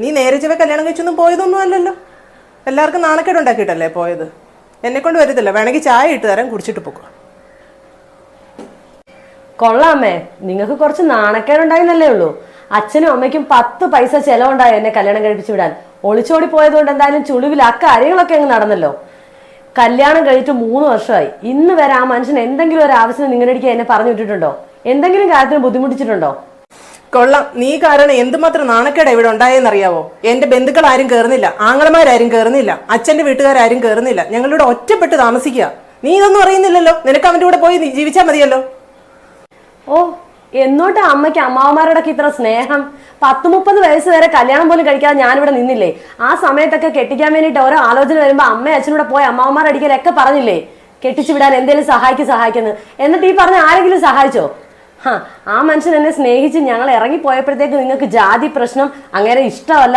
നീ നേരെ ചൊവ്വേ കല്യാണം കഴിച്ചൊന്നും പോയതൊന്നും അല്ലല്ലോ. എല്ലാവർക്കും നാണക്കേട് ഉണ്ടാക്കിയിട്ടല്ലേ പോയത്. എന്നെ കൊണ്ട് വരത്തില്ല, വേണമെങ്കിൽ ചായ ഇട്ട് തരാൻ, കുടിച്ചിട്ട് പോക്കോ. കൊള്ളാമേ, നിങ്ങൾക്ക് കുറച്ച് നാണക്കേടുണ്ടായിന്നല്ലേ ഉള്ളൂ. അച്ഛനും അമ്മയ്ക്കും 10 പൈസ ചെലവുണ്ടായോ എന്നെ കല്യാണം കഴിപ്പിച്ചു വിടാൻ. ഒളിച്ചോടി പോയതുകൊണ്ട് എന്തായാലും ചുളിവിൽ ആ കാര്യങ്ങളൊക്കെ അങ്ങ് നടന്നല്ലോ. കല്യാണം കഴിച്ചിട്ട് 3 വർഷമായി. ഇന്ന് വരെ ആ മനുഷ്യൻ എന്തെങ്കിലും ഒരു ആവശ്യം നിങ്ങളുടെ എന്നെ പറഞ്ഞു വിട്ടിട്ടുണ്ടോ? എന്തെങ്കിലും കാര്യത്തിന് ബുദ്ധിമുട്ടിച്ചിട്ടുണ്ടോ? കൊള്ളാം, നീ കാരണം എന്തുമാത്രം നാണക്കേട് ഇവിടെ ഉണ്ടായെന്നറിയാവോ. എന്റെ ബന്ധുക്കൾ ആരും കയറുന്നില്ല, ആങ്ങളമാരും കയറുന്നില്ല, അച്ഛന്റെ വീട്ടുകാരും കയറുന്നില്ല. ഞങ്ങളിവിടെ ഒറ്റപ്പെട്ട് താമസിക്കുക. നീ ഇതൊന്നും അറിയുന്നില്ലല്ലോ. നിനക്ക് അവന്റെ കൂടെ പോയി ജീവിച്ചാൽ മതിയല്ലോ. ഓ, എന്നോട്ട് അമ്മയ്ക്ക് അമ്മാവന്മാരോടൊക്കെ ഇത്ര സ്നേഹം? 10-30 വയസ്സ് വരെ കല്യാണം പോലും കഴിക്കാതെ ഞാനിവിടെ നിന്നില്ലേ? ആ സമയത്തൊക്കെ കെട്ടിക്കാൻ വേണ്ടിയിട്ട് ഓരോ ആലോചന വരുമ്പോ അമ്മയും അച്ഛനൂടെ പോയി അമ്മാവന്മാരടിക്കലൊക്കെ പറഞ്ഞില്ലേ കെട്ടിച്ചു വിടാൻ എന്തെങ്കിലും സഹായിക്കുന്നു. എന്നിട്ട് ഈ പറഞ്ഞ ആരെങ്കിലും സഹായിച്ചോ? ആ മനുഷ്യൻ എന്നെ സ്നേഹിച്ച് ഞങ്ങൾ ഇറങ്ങിപ്പോയപ്പോഴത്തേക്ക് നിങ്ങൾക്ക് ജാതി പ്രശ്നം അങ്ങനെ ഇഷ്ടമല്ല